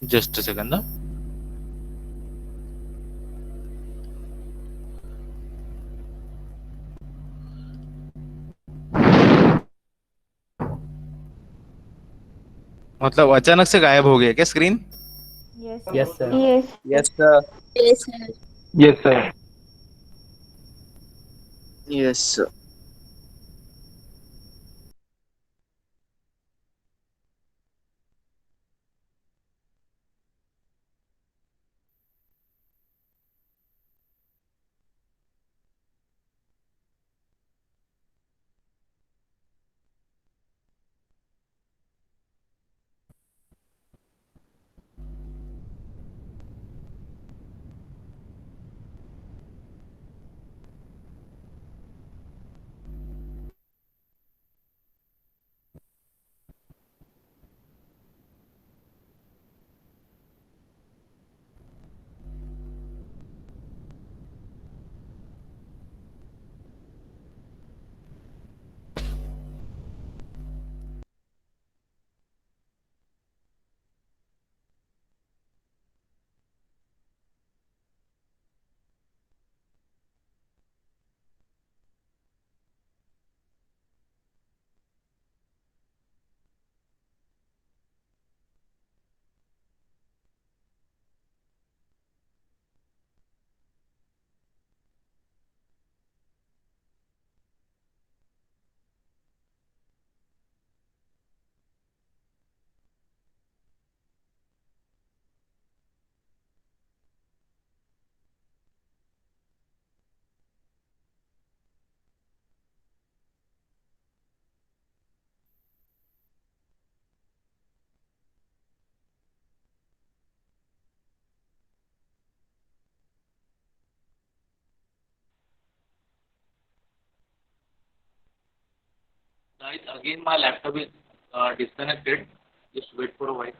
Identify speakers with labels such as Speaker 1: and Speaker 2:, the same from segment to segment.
Speaker 1: Just second ना. मतलब अचानक से गायब हो गया क्या screen?
Speaker 2: Yes,
Speaker 3: yes
Speaker 2: sir.
Speaker 3: Sir.
Speaker 4: Yes.
Speaker 5: Yes, sir.
Speaker 6: Yes, sir.
Speaker 3: Yes sir.
Speaker 5: Yes, sir.
Speaker 1: Guys, again my laptop is disconnected. Just wait for a while.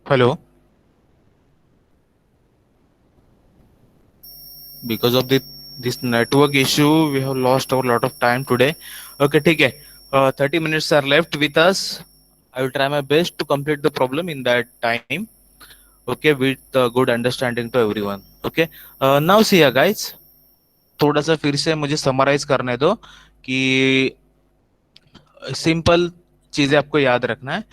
Speaker 1: Hello. Because of this network issue, we have lost a lot of time today. Okay, ठीक है. 30 minutes are left with us. I will try my best to complete the problem in that time. Okay, with good understanding to everyone. Okay. Now see ya guys. थोड़ा सा फिर से मुझे summarise करने दो कि सिंपल चीजें आपको याद रखना है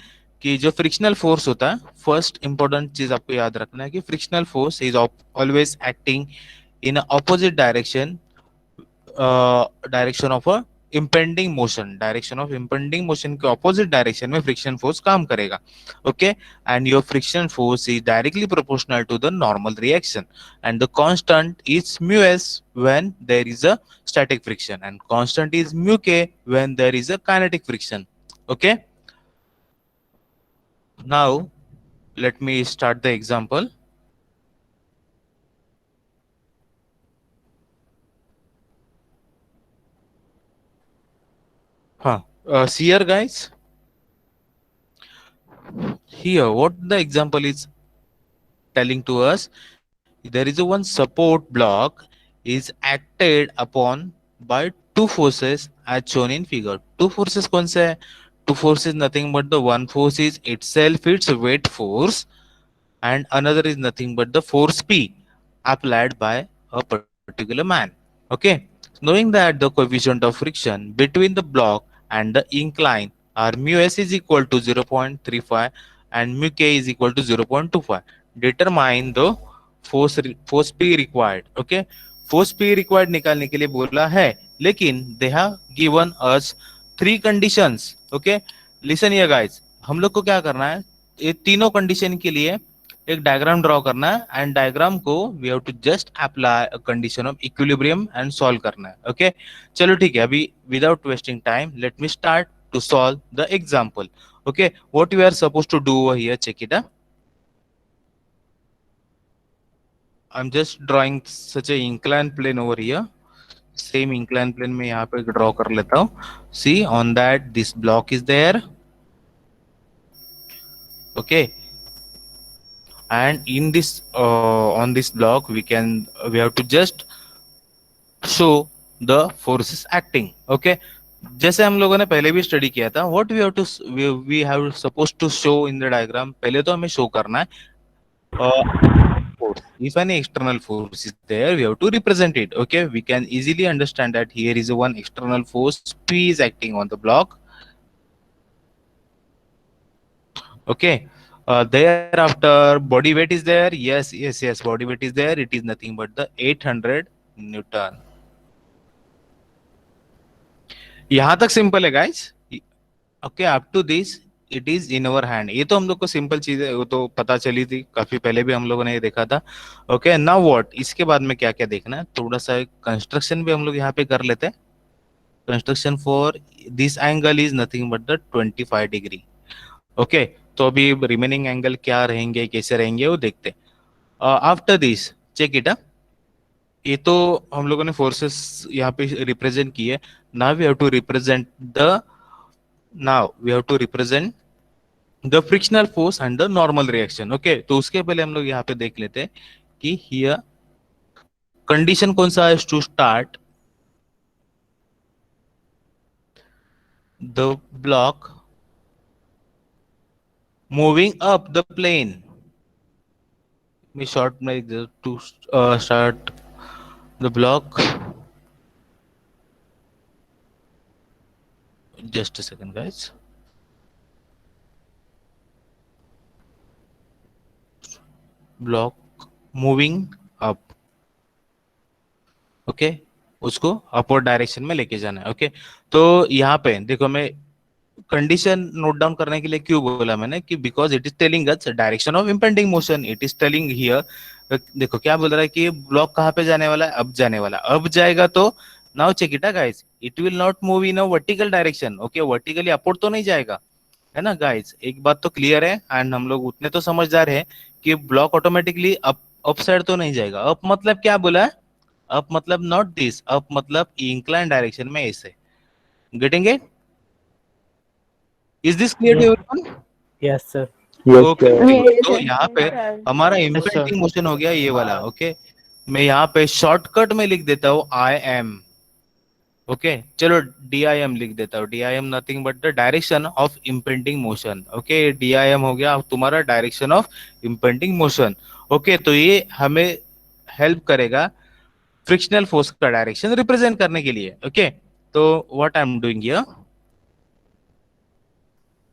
Speaker 1: कि जो फ्रिक्शनल फोर्स होता है, फर्स्ट इंपॉर्टेंट चीज आपको याद रखना है कि frictional force is always acting in opposite direction, direction of a impending motion, direction of impending motion के ऑपोजिट डायरेक्शन में फ्रिक्शन फोर्स काम करेगा. Okay. And your friction force is directly proportional to the normal reaction and the constant is mu s when there is a static friction and constant is mu k when there is a kinetic friction. Okay. Now let me start the example. See here guys, here what the example is telling to us, there is a one support block is acted upon by two forces as shown in figure. Two forces कौन से है? Two forces nothing but the one force is itself its weight force and another is nothing but the force P applied by a particular man. Okay. Knowing that the coefficient of friction between the block and the incline are mu s is equal to 0.35 and mu k is equal to 0.25, determine the force P required. Okay. Force P required निकालने के लिए बोला है, लेकिन they have given us three conditions. Okay. Listen here guys, हम लोग को क्या करना है, ये तीनों कंडीशन के लिए एक डायग्राम ड्रॉ करना है एंड डायग्राम को we have to just apply a condition of equilibrium and solve करना है. ओके. चलो ठीक है, अभी without wasting time let me start to solve the example. Okay. What you are suppose to do here, check it. I am just drawing such a incline plane over here. Same incline plane में यहाँ पे draw कर लेता हूँ. See on that this block is there. Okay. and in this on this block we have to just show the forces acting. Okay. जैसे हम लोगों ने पहले भी स्टडी किया था, what we have to we have suppose to show in the diagram, पहले तो हमें शो करना है force. If any external force is there, we have to represent it. Okay. We can easily understand that here is one external force P is acting on the block. Okay. Thereafter body weight is there. Yes, body weight is there. It is nothing but the 800 Newton. यहां तक simple है guys. Okay. Up to this it is in our hand. ये तो हम लोग को simple चीज है, वो तो पता चली थी, काफी पहले भी हम लोगों ने ये देखा था. ओके. नाउ व्हाट, इसके बाद में क्या क्या देखना है, थोड़ा सा कंस्ट्रक्शन भी हम लोग यहाँ पे कर लेते हैं. Construction for this angle is nothing but the 25 degree. Okay. तो अभी रिमेनिंग एंगल क्या रहेंगे, कैसे रहेंगे, वो देखते हैं. After this check it. ये तो हम लोगों ने फोर्सेस यहाँ पे रिप्रेजेंट किए. Now we have to represent the frictional force and the normal reaction. Okay. तो उसके पहले हम लोग यहाँ पे देख लेते हैं कि हियर कंडीशन कौन सा है to start the block moving up the plane. We short make to start the block. Just a second guys. Block moving up. Okay. उसको अपवर्ड डायरेक्शन में लेके जाना है. ओके. तो यहाँ पे देखो, मैं कंडीशन नोट डाउन करने के लिए क्यों बोला मैंने कि because it is telling us direction of impending motion. It is telling here, देखो क्या बोल रहा है कि ब्लॉक कहाँ पे जाने वाला है, अब जाने वाला. अब जाएगा तो now check it guys, it will not move in a vertical direction. Okay. Vertically upward तो नहीं जाएगा, है ना गाइस. एक बात तो क्लियर है एंड हम लोग उतने तो समझदार है कि ब्लॉक ऑटोमेटिकली अप साइड तो नहीं जाएगा. अप मतलब क्या बोला है, अप मतलब नॉट दिस, अप मतलब इंक्लाइन डायरेक्शन में ऐसे. Getting it? Is this clear to
Speaker 2: Yes,
Speaker 1: everyone?
Speaker 2: yes, sir. Yes,
Speaker 1: ओके
Speaker 2: sir.
Speaker 1: Very good.
Speaker 3: Yes,
Speaker 1: तो
Speaker 3: sir.
Speaker 1: यहाँ पे हमारा
Speaker 4: Yes, sir.
Speaker 1: इम्पेंडिंग मोशन हो गया ये वाला। ओके, मैं यहाँ पे शॉर्टकट में लिख देता हूँ आई एम। ओके चलो डी आई एम लिख देता हूँ। D I am nothing but the direction of impending motion. Okay D I am हो गया अब तुम्हारा direction of impending motion. Okay तो ये हमें हेल्प करेगा फ्रिक्शनल फोर्स का डायरेक्शन रिप्रेजेंट करने के लिए। ओके तो what I am doing here,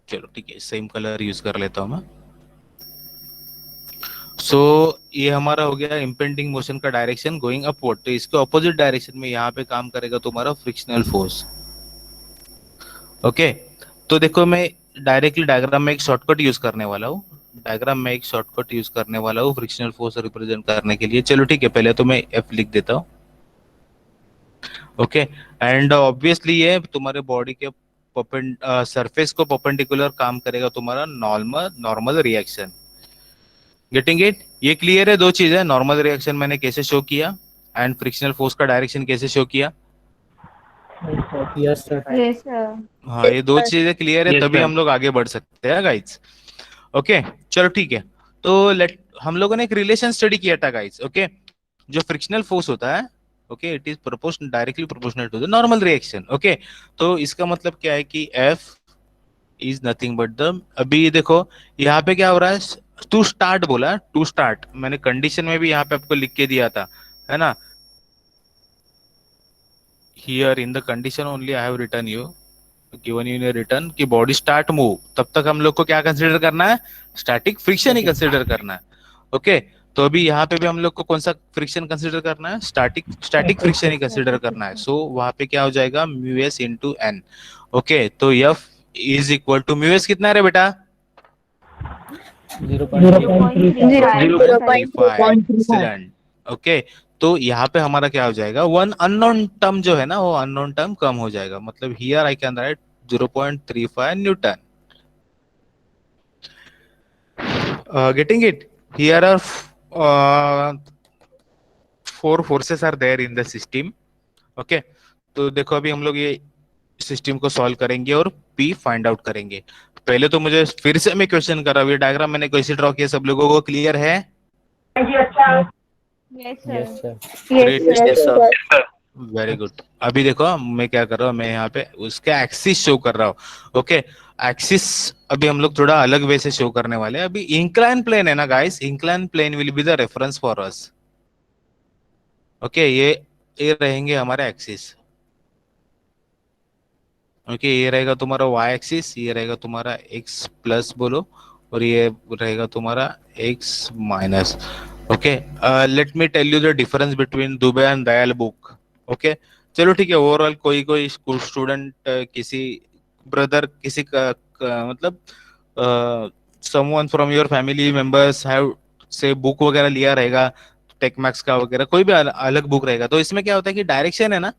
Speaker 1: चलो ठीक है सेम कलर यूज कर लेता हूं मैं। सो ये हमारा हो गया इम्पेंडिंग मोशन का डायरेक्शन गोइंग अपवर्ड। तो इसके ऑपोजिट डायरेक्शन में यहाँ पे काम करेगा तुम्हारा फ्रिक्शनल फोर्स। ओके तो देखो मैं डायरेक्टली डायग्राम में एक शॉर्टकट यूज करने वाला हूँ। डायग्राम में एक शॉर्टकट यूज करने वाला हूँ फ्रिक्शनल फोर्स रिप्रेजेंट करने के लिए। चलो ठीक है पहले तो मैं एफ लिख देता हूँ। ओके एंड ऑब्वियसली ये तुम्हारे बॉडी के सरफेस को परपेंडिकुलर काम करेगा तुम्हारा normal normal reaction. Getting it? ये क्लियर है? दो चीज है, नॉर्मल रिएक्शन मैंने कैसे शो किया एंड फ्रिक्शनल फोर्स का डायरेक्शन कैसे शो किया।
Speaker 4: Yes, sir.
Speaker 3: Yes, sir.
Speaker 1: हाँ ये दो चीजें क्लियर है
Speaker 4: Yes,
Speaker 1: तभी
Speaker 4: sir.
Speaker 1: हम लोग आगे बढ़ सकते हैं गाइज। ओके चलो ठीक है तो लेट हम लोगों ने एक रिलेशन स्टडी किया था गाइज। ओके जो फ्रिक्शनल फोर्स होता है okay it is proportional directly proportional to the normal reaction. Okay तो इसका मतलब क्या है कि F is nothing but the, अभी देखो यहाँ पे क्या हो रहा है, टू स्टार्ट बोला, टू स्टार्ट मैंने कंडीशन में भी यहाँ पे आपको लिख के दिया था है ना। Here in the condition only I have return you given you return कि बॉडी स्टार्ट मूव, तब तक हम लोग को क्या कंसिडर करना है, स्टैटिक फ्रिक्शन ही कंसिडर करना है। ओके तो अभी यहाँ पे भी हम लोग को कौन सा फ्रिक्शन कंसिडर करना है, स्टैटिक स्टैटिक फ्रिक्शन ही कंसिडर करना है। सो वहां पे क्या हो जाएगा mu S into N. Okay तो F is equal to mu S कितना है रे बेटा,
Speaker 4: 0.35.
Speaker 1: एक्सीलेंट। ओके तो यहाँ पे हमारा क्या हो जाएगा, वन अननोन टर्म जो है ना वो अननोन टर्म कम हो जाएगा। मतलब here I can write 0.35 newton. Getting it? Here are four forces are there in the system. Okay तो देखो अभी हम लोग ये सिस्टम को सॉल्व करेंगे और पी फाइंड आउट करेंगे। पहले तो मुझे फिर से मैं क्वेश्चन कर रहा हूँ, ये डायग्राम मैंने कैसे ड्रॉ किया सब लोगों को क्लियर है?
Speaker 3: Yes, sir.
Speaker 4: Yes, sir.
Speaker 3: Yes,
Speaker 1: Great.
Speaker 3: sir.
Speaker 4: Yes, sir.
Speaker 1: Very good. अभी देखो मैं क्या कर रहा हूँ, मैं यहाँ पे उसका एक्सिस शो कर रहा हूँ। ओके एक्सिस अभी हम लोग थोड़ा अलग वे से शो करने वाले हैं। अभी इंक्लाइन प्लेन है ना guys, incline plane will be the reference for us. Okay ये रहेंगे हमारे एक्सिस। ओके ये रहेगा तुम्हारा वाई एक्सिस, ये रहेगा तुम्हारा एक्स प्लस बोलो, और ये रहेगा तुम्हारा X minus. Okay let me tell you the difference between Dubey and Dayal book. Okay चलो ठीक है ओवरऑल कोई कोई स्टूडेंट किसी ब्रदर किसी का मतलब someone from your family members have से बुक वगैरह लिया रहेगा, टेकमैक्स का वगैरह कोई भी अलग बुक रहेगा। तो इसमें क्या होता है कि डायरेक्शन है ना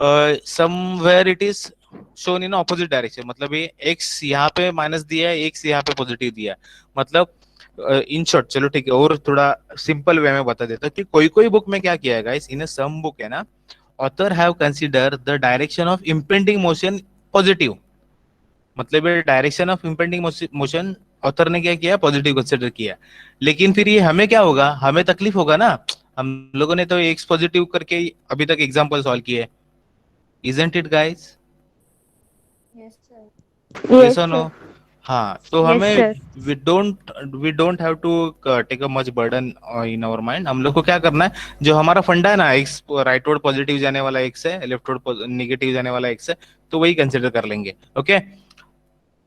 Speaker 1: somewhere it is shown in opposite direction. मतलब ये एक्स यहाँ पे माइनस दिया है, एक्स यहाँ पे पॉजिटिव दिया है। मतलब इन शॉर्ट चलो ठीक है और थोड़ा सिंपल वे में बता देता कि कोई कोई बुक में क्या किया है गाइस, इन सम बुक है ना author have consider the direction of impending motion positive. मतलब ये direction of impending motion author ने क्या किया, पॉजिटिव कंसिडर किया। लेकिन फिर ये हमें क्या होगा, हमें तकलीफ होगा ना, हम लोगों ने तो एक्स पॉजिटिव करके अभी तक एग्जांपल सॉल्व किए, isn't it guys?
Speaker 3: Yes, sir.
Speaker 1: Yes or no? हाँ तो
Speaker 3: Yes,
Speaker 1: हमें
Speaker 3: sir.
Speaker 1: we don't have to take a much burden in our mind। हम लोग को क्या करना है, जो हमारा फंडा है ना एक्स राइट वर्ड पॉजिटिव जाने वाला एक्स है, लेफ्ट वर्ड नेगेटिव जाने वाला एक्स है, तो वही कंसिडर कर लेंगे। ओके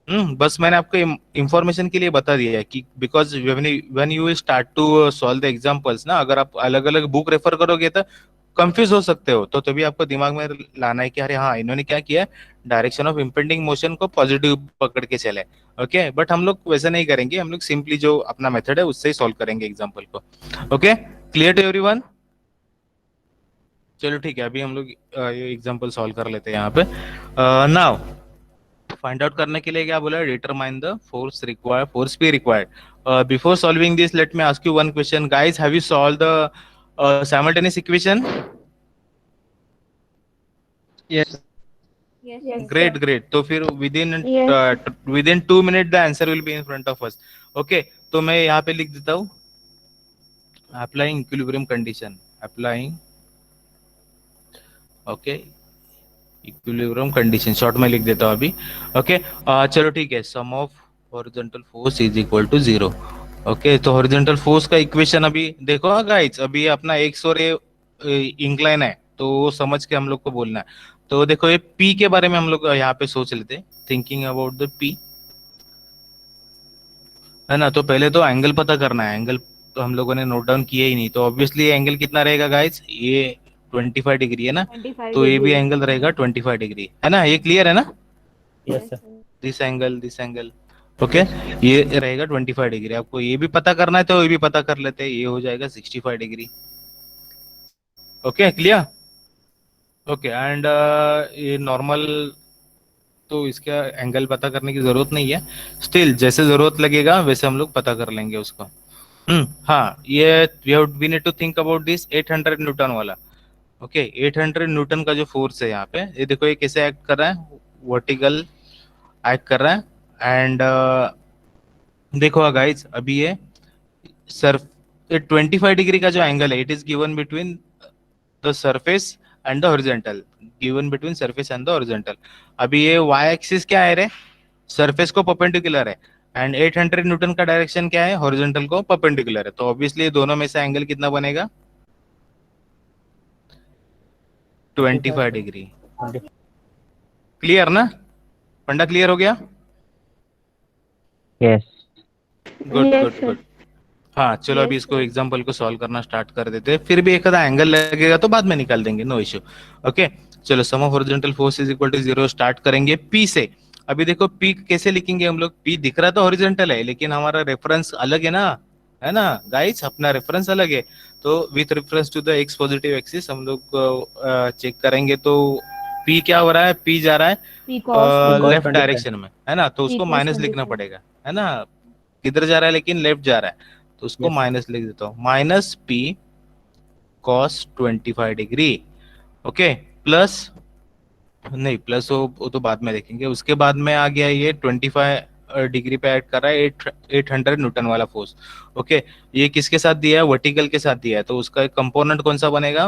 Speaker 1: बस मैंने आपको इंफॉर्मेशन के लिए बता दिया है कि because when you start to solve the examples ना, अगर आप अलग अलग बुक रेफर करोगे तो कंफ्यूज हो सकते हो। तो तभी आपको दिमाग में लाना है कि अरे हाँ इन्होंने क्या किया, डायरेक्शन ऑफ इम्पेंडिंग मोशन को पॉजिटिव पकड़ के चले। ओके बट हम लोग वैसा नहीं करेंगे, हम लोग सिंपली जो अपना मेथड है उससे ही सॉल्व करेंगे एग्जाम्पल को। Okay clear to everyone? चलो ठीक है अभी हम लोग ये एग्जाम्पल सॉल्व कर लेते हैं यहाँ पे। नाउ फाइंड आउट करने के लिए क्या बोला, determine the force required, force P required. Before solving this let me ask you one question guys, have you solve the simultaneous equation?
Speaker 4: Yes.
Speaker 3: Yes,
Speaker 2: Yes,
Speaker 3: sir.
Speaker 1: Great great. तो फिर
Speaker 2: Yes.
Speaker 1: Within 2 minute the answer will be in front of us. Okay, तो मैं यहाँ पे लिख देता हूँ applying equilibrium condition. Applying, okay, equilibrium condition short में लिख देता हूँ अभी. ओके, चलो ठीक है. Sum of horizontal force is equal to 0. Okay, तो हॉरिजॉन्टल फोर्स का इक्वेशन अभी देखो गाइस. अभी अपना एक्स और इंक्लाइन है, तो वो समझ के हम लोग को बोलना है. तो देखो ये पी के बारे में हम लोग यहाँ पे सोच लेते, थिंकिंग अबाउट द पी, है ना. तो पहले तो एंगल पता करना है. एंगल तो हम लोगों ने नोट डाउन किया ही नहीं, तो ऑब्वियसली एंगल कितना रहेगा गाइस? ये 25 डिग्री है ना,
Speaker 2: 25
Speaker 1: तो ये भी
Speaker 2: degree.
Speaker 1: एंगल रहेगा 25 डिग्री, है ना. ये क्लियर है ना?
Speaker 3: Yes,
Speaker 4: Yes, sir.
Speaker 3: sir.
Speaker 1: This angle okay, ये रहेगा 25 डिग्री. आपको ये भी पता करना है तो ये भी पता कर लेते हैं. ये हो जाएगा 65 degree. Okay, clear. Okay, and ये नॉर्मल, तो इसका एंगल पता करने की जरूरत नहीं है. स्टिल जैसे जरूरत लगेगा वैसे हम लोग पता कर लेंगे उसको. हाँ, ये we need to think about this 800 newton वाला. ओके, 800 न्यूटन का जो फोर्स है यहाँ पे, ये देखो ये कैसे एक्ट कर रहा है. वर्टिकल एक्ट कर रहा है. एंड देखो गाइस, अभी ये सर्फ 25 डिग्री का जो एंगल है, it is given between the surface and the horizontal. Given between surface and the horizontal. अभी ये वाई एक्सिस क्या है रे? सरफेस को परपेंडिकुलर है. एंड 800 न्यूटन का डायरेक्शन क्या है? हॉरिजॉन्टल को परपेंडिकुलर है. तो ऑब्वियसली दोनों में से एंगल कितना बनेगा? 25 डिग्री. क्लियर ना? फंडा क्लियर हो गया?
Speaker 4: Yes.
Speaker 1: Good
Speaker 2: Yes,
Speaker 1: good
Speaker 2: sir.
Speaker 1: Good. हाँ, चलो
Speaker 3: Yes,
Speaker 1: अभी इसको
Speaker 3: sir.
Speaker 1: एग्जांपल को सॉल्व करना स्टार्ट कर देते हैं. फिर भी एक आधा एंगल लगेगा तो बाद में निकाल देंगे, नो इश्यू. ओके, चलो. Sum of horizontal force is equal to 0 start करेंगे पी से. अभी देखो पी कैसे लिखेंगे हम लोग. पी दिख रहा तो हॉरिजॉन्टल है, लेकिन हमारा रेफरेंस अलग है ना गाइस. अपना रेफरेंस अलग है. तो with reference to the X positive axis हम लोग चेक करेंगे. तो पी क्या हो रहा है? पी जा रहा है
Speaker 2: P cos
Speaker 4: cos
Speaker 1: left
Speaker 4: 25.
Speaker 1: Direction में, है ना. तो
Speaker 2: P
Speaker 1: उसको
Speaker 2: cos
Speaker 1: माइनस लिखना
Speaker 2: 25.
Speaker 1: पड़ेगा, है ना. किधर जा रहा है? लेकिन लेफ्ट जा रहा है, तो उसको
Speaker 4: Yes.
Speaker 1: माइनस लिख देता हूँ. Minus P cos 25 degree. Okay, plus, नहीं प्लस वो तो बाद में देखेंगे. उसके बाद में आ गया ये 25 डिग्री पे ऐड कर रहा है 800 न्यूटन वाला फोर्स. ओके, ये किसके साथ दिया है? वर्टिकल के साथ दिया है. तो उसका एक कंपोनेंट कौन सा बनेगा?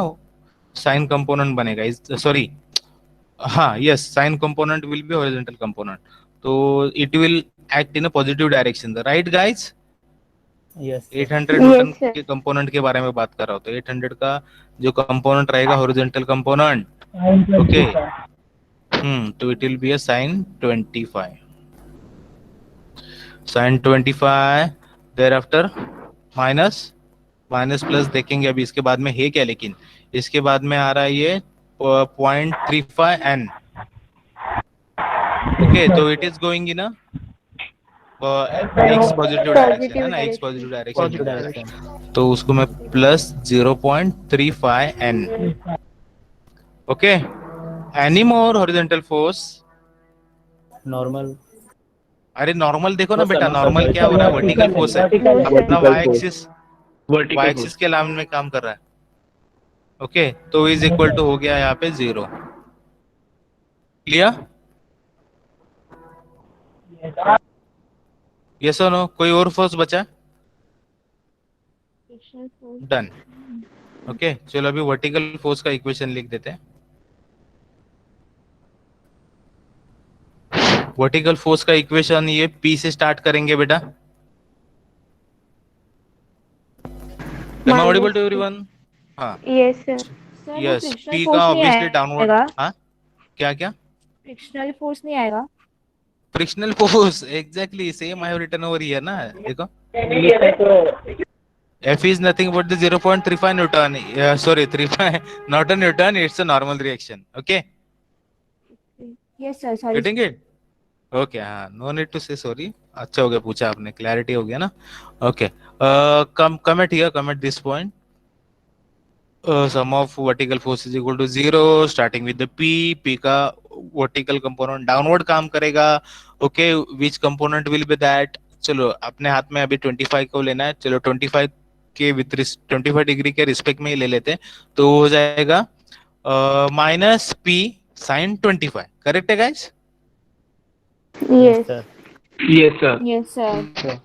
Speaker 1: साइन कंपोनेंट बनेगा. सॉरी, हाँ yes, sine component will be horizontal component. तो it will act in a positive direction, right guys?
Speaker 4: Yes, sir.
Speaker 1: 800 newton
Speaker 2: Yes, sir.
Speaker 1: के कंपोनेंट के बारे में बात कर रहा हूँ. तो 800 का जो कंपोनेंट रहेगा हॉरिजॉन्टल कंपोनेंट, ओके, तो it will be a sine 25. Sine 25 there after minus, minus plus देखेंगे अभी इसके बाद में है क्या. लेकिन इसके बाद में आ रहा है ये 0.35 n. ओके, तो it is going in X positive direction, है ना. एक्स पॉजिटिव डायरेक्शन में
Speaker 4: Positive
Speaker 1: जा रहा
Speaker 4: direction.
Speaker 1: है. तो उसको मैं plus 0.35 n. Okay, any more horizontal force?
Speaker 4: Normal.
Speaker 1: अरे नॉर्मल देखो ना
Speaker 4: No, sir,
Speaker 1: बेटा.
Speaker 4: no, sir.
Speaker 1: नॉर्मल क्या हो रहा है? वर्टिकल फोर्स है.
Speaker 2: Yes, sir.
Speaker 1: अपना Y axis,
Speaker 4: Vertical
Speaker 1: Y
Speaker 4: force.
Speaker 1: Axis के लाइन में काम कर रहा है. ओके, तो इज इक्वल टू हो गया यहाँ पे 0. क्लियर? यस और नो? कोई और फोर्स बचा?
Speaker 3: Frictional force.
Speaker 1: डन. ओके, चलो अभी वर्टिकल फोर्स का इक्वेशन लिख देते हैं. वर्टिकल फोर्स का इक्वेशन ये पी से स्टार्ट करेंगे बेटा. Am I audible to everyone? हाँ,
Speaker 2: Yes, sir.
Speaker 3: Sir, वो
Speaker 1: यस.
Speaker 3: frictional
Speaker 1: पी
Speaker 3: force
Speaker 1: का
Speaker 3: नहीं
Speaker 1: ऑब्वियसली डाउनवर्ड.
Speaker 2: आएगा.
Speaker 1: हाँ, क्या क्या?
Speaker 3: Frictional force नहीं आएगा.
Speaker 1: Frictional force, exactly same I have written over here ना. देखो, F is nothing but the 0.35 Newton. Sorry, 35, not a Newton. It's a normal reaction. Okay,
Speaker 3: Yes, sir. Sorry.
Speaker 1: getting it? Okay, हाँ, no need to say sorry. अच्छा हो गया पूछा आपने, clarity हो गया ना. Okay, come at here, come at this point. Sum of vertical force is equal to 0, starting with the P. P का vertical component downward काम करेगा. Okay, which component will be that? चलो अपने हाथ में अभी 25 को लेना है. चलो 25 के विथ 25 डिग्री के रिस्पेक्ट में ही ले लेते हैं. तो हो जाएगा माइनस पी sin 25, करेक्ट है guys?
Speaker 3: Yes.
Speaker 4: sir.
Speaker 2: Yes, sir.
Speaker 3: Yes, sir.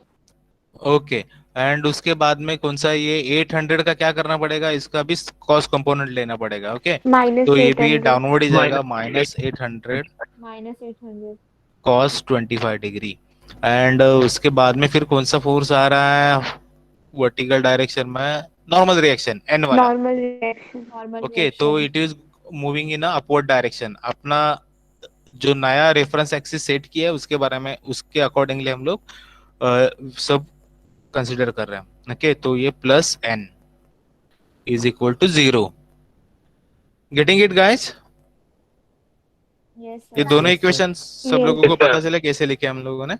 Speaker 1: Okay, and उसके बाद में कौन सा ये 800 का क्या करना पड़ेगा, इसका भी कॉस्ट कंपोनेंट लेना पड़ेगा। ओके,
Speaker 3: Minus
Speaker 1: तो ये भी
Speaker 3: 800.
Speaker 1: डाउनवर्ड ही जाएगा,
Speaker 2: Minus
Speaker 1: -800
Speaker 3: Minus 800.
Speaker 1: cos 25 degree. And उसके बाद में फिर कौन सा फोर्स आ रहा है वर्टिकल डायरेक्शन में? नॉर्मल रिएक्शन एन वाला।
Speaker 3: Normal reaction. Normal
Speaker 1: ओके, तो
Speaker 3: reaction.
Speaker 1: It is moving in upward direction. अपना जो नया रेफरेंस एक्सिस सेट किया है उसके बारे में, उसके अकॉर्डिंगली हम लोग सब कंसिडर कर रहे हैं। ओके, तो ये plus N is equal to 0। Getting it guys?
Speaker 3: Yes,
Speaker 1: ये
Speaker 3: sir.
Speaker 1: दोनों
Speaker 4: Yes, sir.
Speaker 1: इक्वेशन सब
Speaker 3: Yes.
Speaker 1: लोगों को
Speaker 2: Yes, sir.
Speaker 1: पता चला कैसे लिखे हम लोगों ने?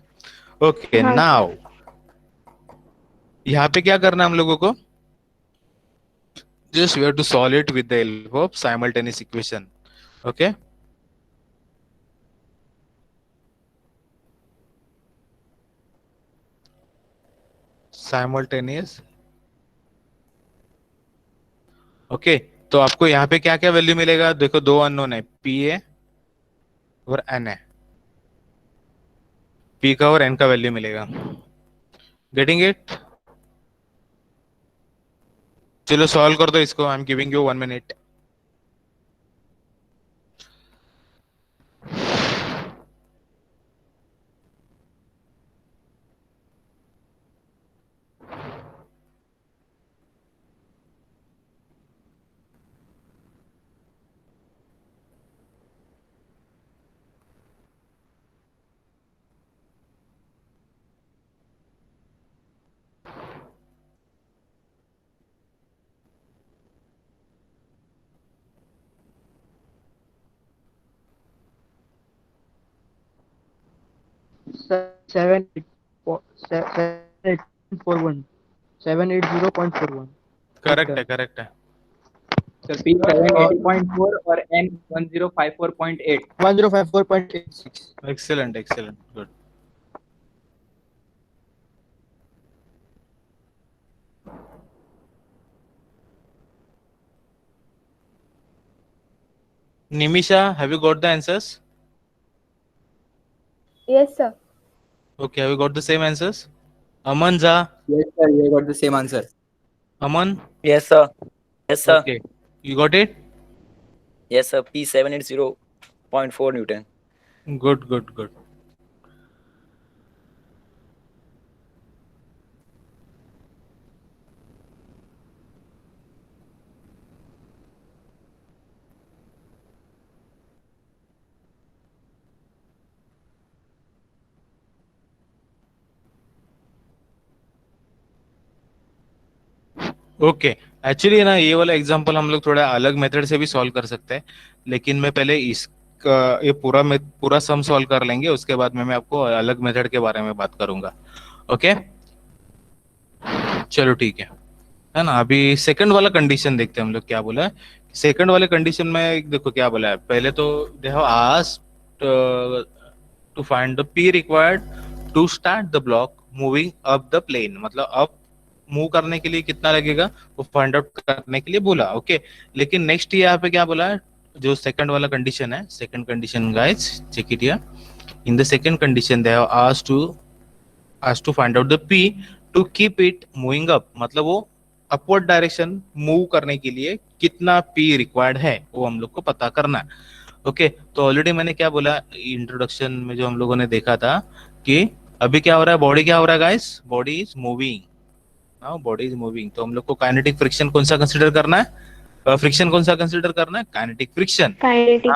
Speaker 1: ओके,
Speaker 3: हाँ,
Speaker 1: नाउ यहाँ पे क्या करना है हम लोगों को? Just we have to solve it with the help of simultaneous equation. Okay, simultaneous. Okay, तो आपको यहाँ पे क्या क्या वैल्यू मिलेगा? देखो, दो अननोन है, पी ए और एन है। पी का और एन का वैल्यू मिलेगा। Getting it? चलो सॉल्व कर दो इसको। I am giving you 1 minute.
Speaker 2: Seven eight four one. 780.41.
Speaker 1: Correct है, करेक्ट है।
Speaker 5: So P 780.4 or N 1054.8.
Speaker 2: 1054.86.
Speaker 1: Excellent, excellent, good. Nimisha, have you got the answers?
Speaker 3: Yes, sir.
Speaker 1: Okay, have you got the same answers? Aman Jha,
Speaker 5: Yes, sir. You got the same answer.
Speaker 1: Aman?
Speaker 6: Yes, sir. Yes, sir.
Speaker 1: Okay, you got it?
Speaker 6: Yes, sir. P780.4 Newton.
Speaker 1: Good, good, good. Okay, actually ना ये वाला example हम लोग थोड़ा अलग method से भी solve कर सकते हैं, लेकिन मैं पहले इसका ये पूरा सम सॉल्व कर लेंगे, उसके बाद में मैं आपको अलग मेथड के बारे में बात करूंगा। ओके, चलो ठीक है ना। अभी सेकंड वाला कंडीशन देखते हैं हम लोग क्या बोला है। सेकंड वाले कंडीशन में देखो क्या बोला है। पहले तो they have asked to find the P required to start the block moving up the plane, मतलब अप मूव करने के लिए कितना लगेगा वो फाइंड आउट करने के लिए बोला। ओके, लेकिन नेक्स्ट यहाँ पे क्या बोला है, जो सेकंड वाला कंडीशन है, second condition guys check it here. In the second condition they have asked to find out the P to keep it moving up, मतलब वो अपवर्ड डायरेक्शन मूव करने के लिए कितना पी रिक्वायर्ड है वो हम लोग को पता करना है। ओके, तो ऑलरेडी मैंने क्या बोला इंट्रोडक्शन में, जो हम लोगों ने देखा था कि अभी क्या हो रहा है, बॉडी क्या हो रहा है guys, body is moving. Now body is moving, तो हम लोग को काइनेटिक फ्रिक्शन कौन सा कंसीडर करना है, फ्रिक्शन कौन सा कंसीडर करना है, काइनेटिक फ्रिक्शन।
Speaker 3: Kinetic.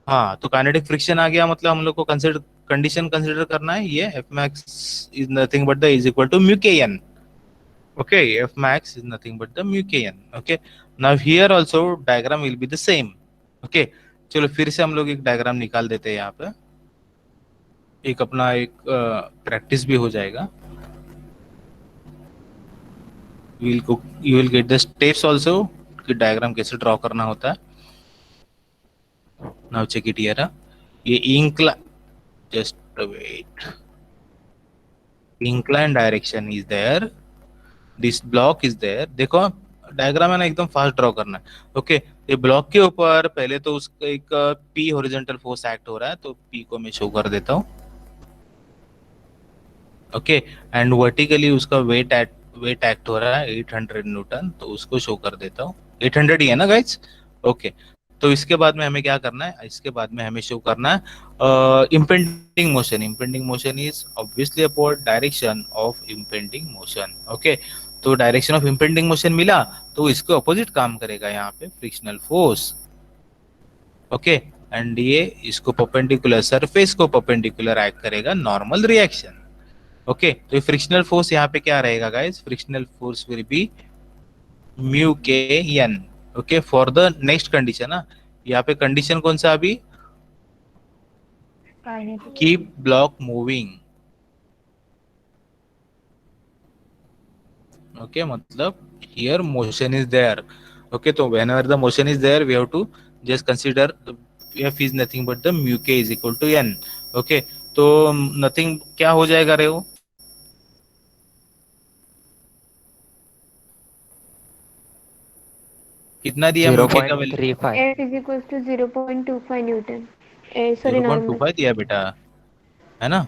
Speaker 1: हाँ, तो काइनेटिक फ्रिक्शन आ गया, मतलब हम लोग को कंडीशन कंसीडर करना है ये F max is nothing but the is equal to mu K N. Okay, F max is nothing but the mu K N. Okay, now here also diagram will be the same. Okay, चलो फिर से हम लोग एक diagram निकाल देते हैं यहाँ पे, एक अपना एक प्रैक्टिस भी हो जाएगा। you will get the steps also कि डायग्राम कैसे ड्रॉ करना होता है। नाउ चेक इट हियर, ये just wait, incline direction is there, this block is there। देखो डायग्राम है ना एकदम फास्ट ड्रॉ करना है. ओके, ये ब्लॉक के ऊपर पहले तो उसका एक पी हॉरिजॉन्टल फोर्स एक्ट हो रहा है, तो पी को मैं शो कर देता हूँ. ओके, एंड वर्टिकली उसका वेट एक्ट हो रहा है 800 न्यूटन, तो उसको शो कर देता हूँ. 800 ही है ना गाइज? ओके, तो इसके बाद में हमें क्या करना है, इसके बाद में हमें शो करना है impending motion. Impending motion is obviously opposite direction of impending motion. Okay, तो डायरेक्शन ऑफ इम्पेंडिंग मोशन मिला, तो इसके अपोजिट काम करेगा यहाँ पे फ्रिक्शनल फोर्स. ओके, एंड ये इसको परपेंडिकुलर, सरफेस को परपेंडिकुलर एक्ट करेगा नॉर्मल रिएक्शन. ओके, तो फ्रिक्शनल फोर्स यहाँ पे क्या रहेगा guys? Frictional force will be mu K N. Okay, for the next condition ना, यहाँ पे कंडीशन कौन सा अभी? Keep block moving. ओके, मतलब here motion is there. Okay, तो whenever the motion is there we have to just consider f is nothing but the mu k is equal to n. Okay, तो nothing क्या हो जाएगा रे वो? कितना दिया mu k का value?
Speaker 7: 0.35.
Speaker 3: F is equals to 0.25 Newton. Sorry, normal.
Speaker 1: 0.25 दिया बेटा, है ना?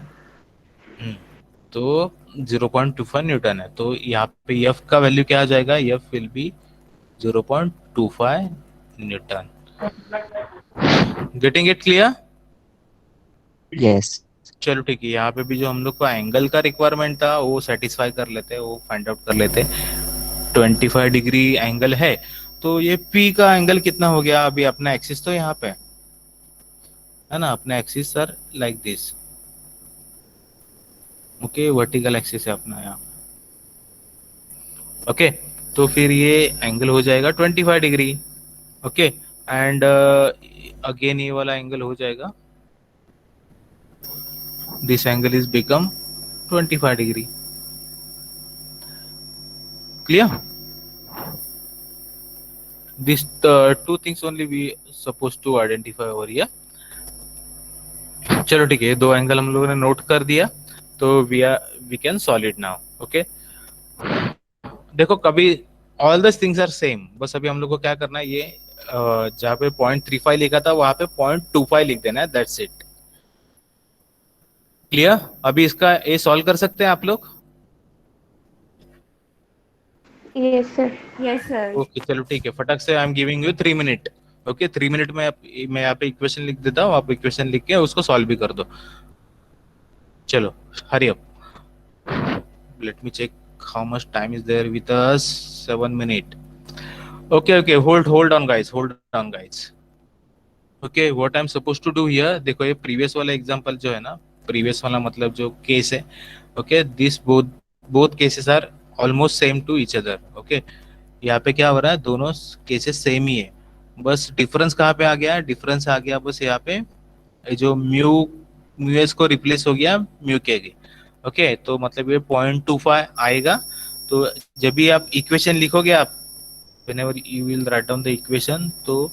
Speaker 1: तो 0.25 न्यूटन है, तो यहाँ पे f का वैल्यू क्या आ जाएगा? f will be 0.25 Newton. Getting it clear?
Speaker 7: Yes.
Speaker 1: चलो ठीक है, यहाँ पे भी जो हम लोग को एंगल का रिक्वायरमेंट था वो सेटिस्फाई कर लेते हैं, वो फाइंड आउट कर लेते हैं. 25 डिग्री एंगल है, तो ये P का एंगल कितना हो गया? अभी अपना एक्सिस तो यहाँ पे है ना, अपना axis sir like this. Okay, vertical axis है अपना यहाँ. ओके, तो फिर ये एंगल हो जाएगा 25 डिग्री. ओके, एंड अगेन ये वाला एंगल हो जाएगा, this angle is become 25 degree. Clear? These two things only we supposed to identify over here. चलो ठीक है, दो एंगल हम लोगों ने नोट कर दिया, तो we can solve it now. Okay, देखो कभी all the things are same, बस अभी हम लोग को क्या करना है, ये जहाँ पे 0.35 लिखा था वहां पे 0.25 लिख देना है. That's it. क्लियर? अभी इसका ए सॉल्व कर सकते हैं आप लोग?
Speaker 3: Yes, sir. Yes, sir.
Speaker 1: Okay, चलो ठीक है, फटक से I am giving you 3 minute. Okay, 3 minute में मैं यहाँ पे इक्वेशन लिख देता हूँ, आप इक्वेशन लिख के उसको सॉल्व भी कर दो. चलो, hurry up. Let me check how much time is there with us. 7 minute. Okay, hold on guys. Okay, what I am suppose to do here, देखो ये प्रीवियस वाला एग्जांपल जो है ना, प्रीवियस वाला मतलब जो केस है, okay, this both cases are almost same to each other. Okay, यहाँ पे क्या हो रहा है, दोनों केसेस सेम ही है, बस डिफरेंस कहाँ पे आ गया? डिफरेंस आ गया बस यहाँ पे जो म्यू एस को रिप्लेस हो गया म्यू के. ओके, तो मतलब ये 0.25 आएगा. तो जब भी आप इक्वेशन लिखोगे, आप whenever you will write down the equation, तो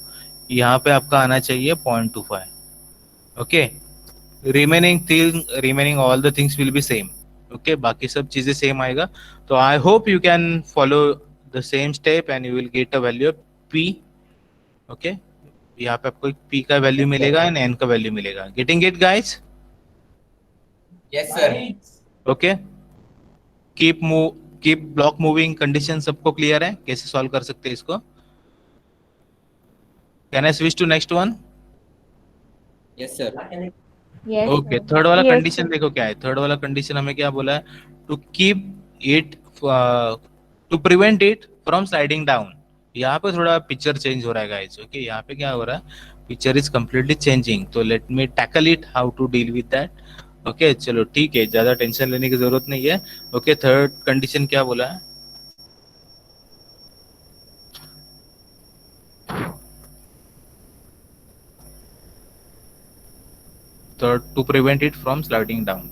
Speaker 1: यहाँ पे आपका आना चाहिए 0.25. Okay, remaining all the things will be same. Okay, बाकी सब चीजें सेम आएगा. तो I hope you can follow the same step and you will get a value of P. Okay, यहाँ पे आपको P का वैल्यू मिलेगा एंड N का वैल्यू मिलेगा. Getting it guys?
Speaker 5: Yes, sir.
Speaker 1: Okay, keep block moving condition सबको clear है? कैसे सॉल्व कर सकते हैं इसको? Can I switch to next one?
Speaker 5: Yes, sir.
Speaker 3: Yes.
Speaker 1: ओके,
Speaker 3: sir.
Speaker 1: थर्ड वाला
Speaker 3: Yes,
Speaker 1: कंडीशन
Speaker 3: sir.
Speaker 1: देखो क्या है. थर्ड वाला कंडीशन हमें क्या बोला है? To keep it, to prevent it from sliding down. यहाँ पे थोड़ा पिक्चर चेंज हो रहा है गाइस. ओके, यहाँ पे क्या हो रहा है, पिक्चर इज कम्प्लीटली चेंजिंग. तो let me tackle it, how to deal with that. Okay, चलो ठीक है, ज्यादा टेंशन लेने की जरूरत नहीं है. ओके, थर्ड कंडीशन क्या बोला है? Third, to prevent it from sliding down.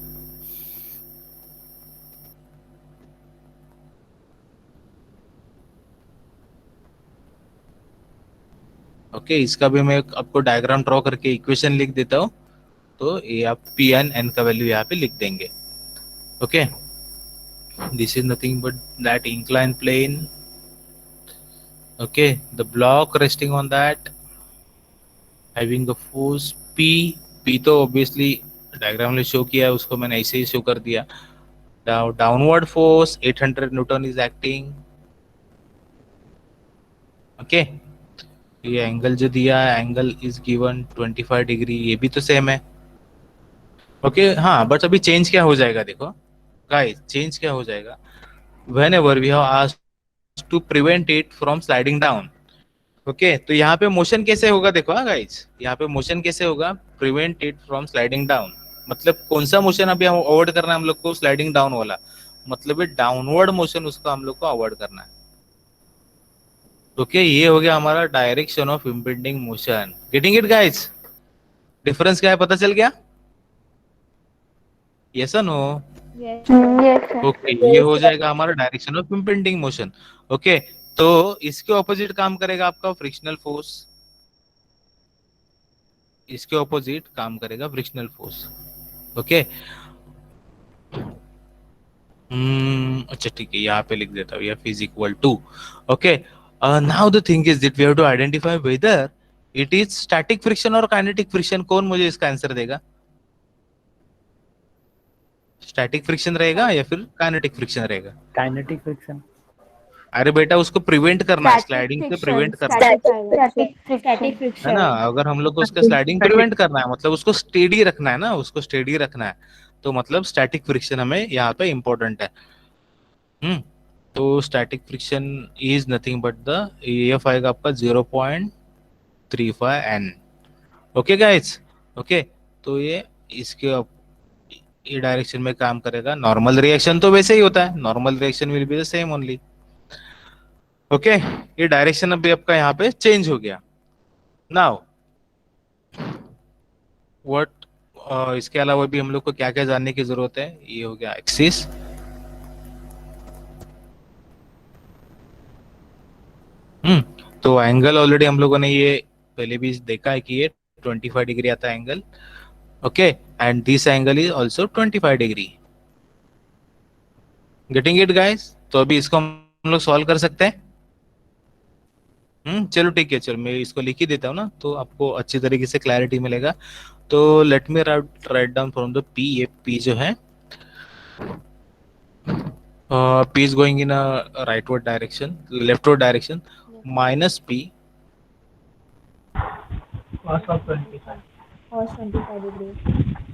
Speaker 1: Okay, इसका भी मैं आपको डायग्राम ड्रॉ करके इक्वेशन लिख देता हूँ, तो ये आप P एंड N का वैल्यू यहाँ पे लिख देंगे. Okay, this is nothing but that incline plane Okay, the block resting on that having a force P. P तो obviously डायग्राम में शो किया है, उसको मैंने ऐसे ही शो कर दिया. Now downward force 800 Newton is acting. Okay, ये एंगल जो दिया है, एंगल इज गिवन 25 डिग्री, ये भी तो सेम है. ओके हाँ, बट अभी चेंज क्या हो जाएगा देखो गाइस, चेंज क्या हो जाएगा. whenever we have asked to prevent it from sliding down. Okay तो यहाँ पे मोशन कैसे होगा देखो. हाँ गाइस, यहाँ पे मोशन कैसे होगा, prevent it from sliding down. मतलब कौन सा मोशन अभी हम अवॉइड करना है हम लोग को, स्लाइडिंग डाउन वाला. मतलब डाउनवर्ड मोशन उसको हम लोग को अवॉइड करना है. ओके ये हो गया हमारा direction of impending motion. Getting it guys? Difference क्या है पता चल गया? यस और नो?
Speaker 3: Yes, sir.
Speaker 1: ओके ये हो जाएगा हमारा direction of impending motion. Okay तो इसके ऑपोजिट काम करेगा आपका फ्रिक्शनल फोर्स. इसके ऑपोजिट काम करेगा फ्रिक्शनल फोर्स. ओके अच्छा ठीक है, यहाँ पे लिख देता हूँ F is equal to. Okay now the thing is that we have to identify whether it is static friction और काइनेटिक फ्रिक्शन. कौन मुझे इसका आंसर देगा? स्टैटिक फ्रिक्शन रहेगा या फिर काइनेटिक फ्रिक्शन रहेगा?
Speaker 4: Kinetic friction.
Speaker 1: अरे बेटा उसको प्रिवेंट करना है, स्लाइडिंग से प्रिवेंट करना है.
Speaker 3: Static
Speaker 1: है
Speaker 3: friction.
Speaker 1: ना, अगर हम लोग को उसका स्लाइडिंग प्रिवेंट करना है मतलब उसको स्टेडी रखना है ना, उसको स्टेडी रखना है, तो मतलब स्टैटिक फ्रिक्शन हमें यहाँ पे इम्पोर्टेंट है. तो static friction is nothing but the F आएगा आपका 0.35 n. Okay guys. ओके तो ये इसके ये डायरेक्शन में काम करेगा. नॉर्मल रिएक्शन तो वैसे ही होता है, normal reaction will be the same only. Okay ये डायरेक्शन अभी आपका यहाँ पे चेंज हो गया. नाउ व्हाट, इसके अलावा भी हम लोग को क्या क्या जानने की जरूरत है. ये हो गया एक्सिस. तो एंगल ऑलरेडी हम लोगों ने ये पहले भी देखा है कि ये 25 डिग्री आता है angle. Okay and this angle is also 25 degree. Getting it guys? तो अभी इसको हम लोग सॉल्व कर सकते हैं. चलो ठीक है, चलो मैं इसको लिख ही देता हूँ ना, तो आपको अच्छी तरीके से क्लैरिटी मिलेगा. तो let me write down from the P. ये पी जो है P is going in a rightward direction, leftward direction, minus P.
Speaker 2: Cos of 25.
Speaker 3: Cos 25 degree.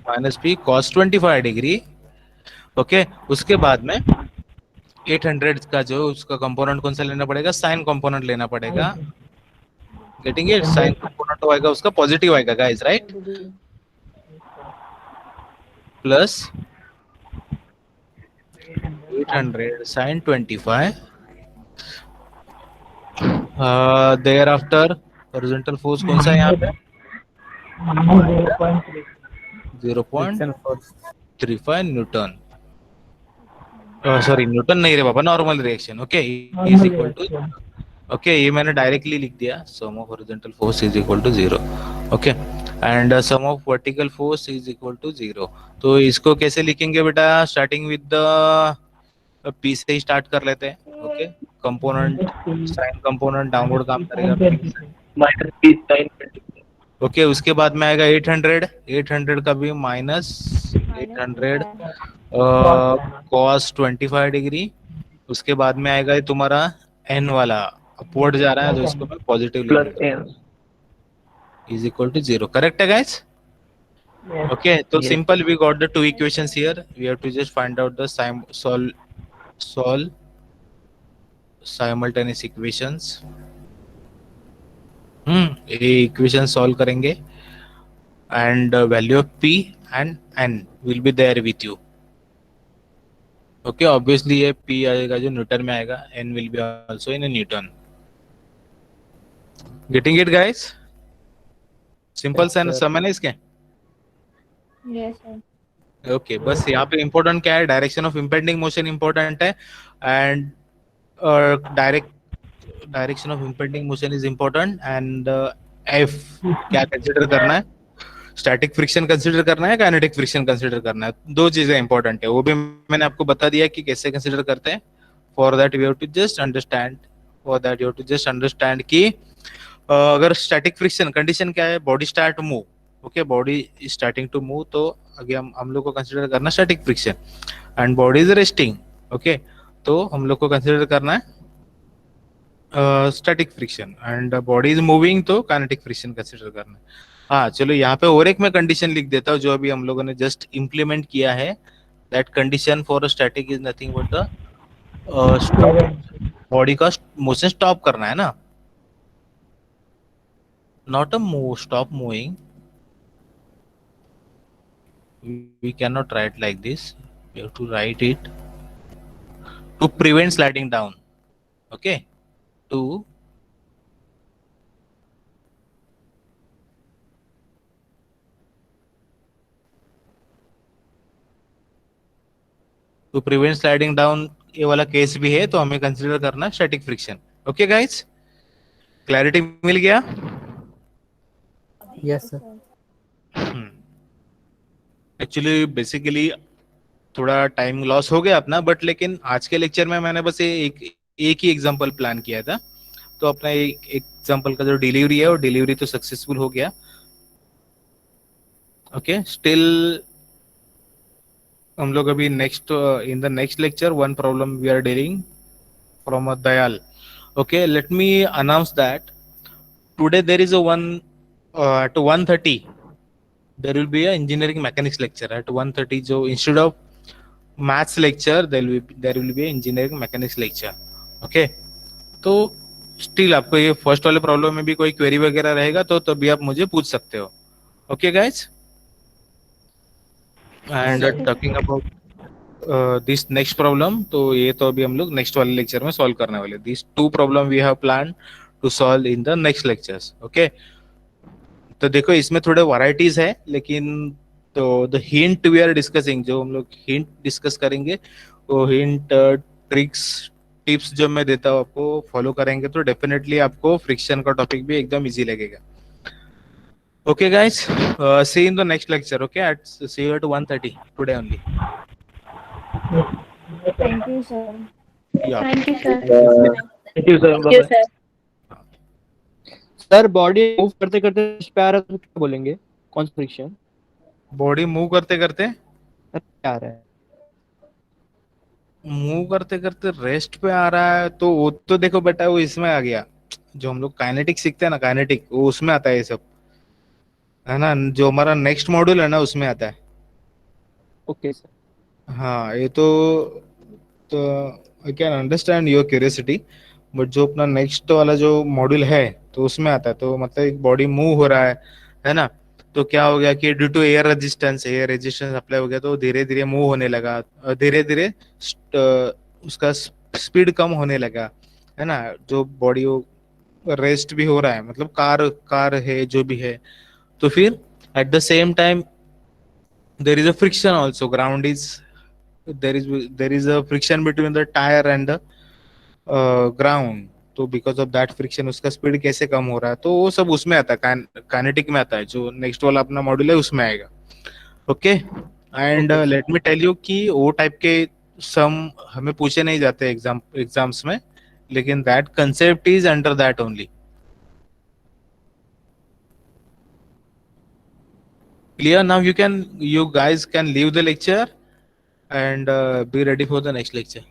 Speaker 1: Minus P cos 25 degree. Okay उसके बाद में 800 का जो उसका कंपोनेंट कौन सा लेना पड़ेगा, साइन कंपोनेंट लेना पड़ेगा. Getting it? साइन कंपोनेंट आएगा उसका पॉजिटिव आएगा guys, right? Plus 800 sin 25. Thereafter horizontal force कौन सा है यहाँ पे? 0.35 न्यूटन. सॉरी न्यूटन नहीं रे बाबा, normal reaction. Okay is equal to. Okay ये मैंने डायरेक्टली लिख दिया, sum of horizontal force is equal to 0. Okay and sum of vertical force is equal to 0. तो इसको कैसे लिखेंगे बेटा? स्टार्टिंग विद द पी से ही स्टार्ट कर लेते हैं. Okay component sign component downward काम करेगा
Speaker 2: माइनस P sin 25.
Speaker 1: ओके उसके बाद में आएगा 800 का भी माइनस 800 cos 25 डिग्री. उसके बाद में आएगा तुम्हारा n वाला अपवर्ड जा रहा है, तो इसको मैं positive
Speaker 2: Plus N.
Speaker 1: Is equal to 0. Correct है guys?
Speaker 2: Yes.
Speaker 1: Okay, so
Speaker 4: Yes.
Speaker 1: simple. We got the two equations here. We have to just find out the solve simultaneous equations. ये equation solve करेंगे and value of p and n will be there with you. Okay, obviously ये p आएगा जो Newton में आएगा, n will be also in a Newton. Getting it guys? Simple
Speaker 4: Yes, sir.
Speaker 1: सम है ना इसके?
Speaker 3: Yes, sir.
Speaker 1: ओके बस यहाँ पे इम्पोर्टेंट क्या है, direction of impending motion important है and direction of impending motion is important and F क्या कंसिडर करना है, स्टैटिक फ्रिक्शन कंसिडर करना है, काइनेटिक फ्रिक्शन कंसिडर करना है. दो चीजें इंपॉर्टेंट है, वो भी मैंने आपको बता दिया कि कैसे कंसिडर करते हैं. For that we have to just understand for that you have to just understand कि अगर स्टैटिक फ्रिक्शन कंडीशन क्या है, body start move, okay, body starting to move, तो अगर हम लोग को कंसिडर करना static friction, and body is resting, okay, तो हम लोग को कंसिडर करना है static friction, and body is moving तो काइनेटिक फ्रिक्शन कंसिडर करना है। हाँ चलो, यहाँ पे और एक मैं कंडीशन लिख देता हूँ जो अभी हम लोगों ने जस्ट इम्प्लीमेंट किया है। That condition for static is nothing but the body का मोशन स्टॉप करना है ना, not a move, stop moving. We cannot write like this. We have to write it to prevent sliding down. Okay, to prevent sliding down, ये वाला case भी है, तो हमें कंसिडर करना static friction. Okay guys, clarity मिल गया?
Speaker 4: Yes, sir.
Speaker 1: Actually basically थोड़ा टाइम लॉस हो गया अपना, बट लेकिन आज के लेक्चर में मैंने बस एक ही एग्जांपल प्लान किया था, तो अपना एक एग्जांपल का जो डिलीवरी है वो डिलीवरी तो सक्सेसफुल हो गया। ओके, स्टिल हम लोग अभी next in the next lecture one problem we are dealing from a Dayal. Okay, let me announce that today there is a one at 1:30 there will be a engineering mechanics lecture at 1:30, जो instead of maths lecture there will be a engineering mechanics lecture। okay, तो still आपको ये first वाले problem में भी कोई query वगैरह रहेगा तो तभी आप मुझे पूछ सकते हो। Okay guys, and talking about this next problem, तो ये तो अभी हम लोग नेक्स्ट वाले लेक्चर में सॉल्व करने वाले। This two problem we have plan to solve in the next lectures. Okay, तो देखो इसमें थोड़े वैरायटीज है, लेकिन तो the hint we are discussing, जो हम लोग हिंट डिस्कस करेंगे वो हिंट ट्रिक्स टिप्स जो मैं देता हूँ आपको फॉलो करेंगे तो डेफिनेटली आपको फ्रिक्शन का टॉपिक भी एकदम इजी लगेगा। Okay guys, see in the next lecture. Okay, at see you at 1:30 today only.
Speaker 3: Thank you, sir.
Speaker 1: या
Speaker 3: Thank you, sir.
Speaker 2: Thank you, sir. Bye-bye.
Speaker 8: Sir body move करते करते पे आ रहा है तो क्या बोलेंगे, कौन सा फ्रिक्शन?
Speaker 1: बॉडी मूव करते करते
Speaker 8: क्या आ रहा है?
Speaker 1: रेस्ट पे आ रहा है, तो वो तो देखो बेटा वो इसमें आ गया, जो हम लोग काइनेटिक सीखते हैं ना, काइनेटिक वो उसमें आता है ये सब, है ना, जो हमारा नेक्स्ट मॉड्यूल है ना उसमें आता है।
Speaker 8: Okay sir.
Speaker 1: हाँ, ये तो I can understand your curiosity, but जो अपना नेक्स्ट वाला जो मॉड्यूल है तो उसमें आता है, तो मतलब एक बॉडी मूव हो रहा है ना, तो क्या हो गया कि due to air resistance apply हो गया, तो धीरे धीरे मूव होने लगा, धीरे धीरे उसका स्पीड कम होने लगा, है ना, जो बॉडी रेस्ट भी हो रहा है, मतलब कार है जो भी है, तो फिर at the same time there is a friction also, ground is there is a friction between the tire and the ground, तो because of that friction उसका स्पीड कैसे कम हो रहा है, तो वो सब उसमें आता है, काइनेटिक में आता है, जो नेक्स्ट वाला अपना मॉड्यूल है उसमें आएगा। Okay, and let me tell you कि वो टाइप के सम हमें पूछे नहीं जाते एग्जाम्स में, लेकिन that concept is under that only. Clear? Now you guys can leave the lecture and be ready for the next lecture.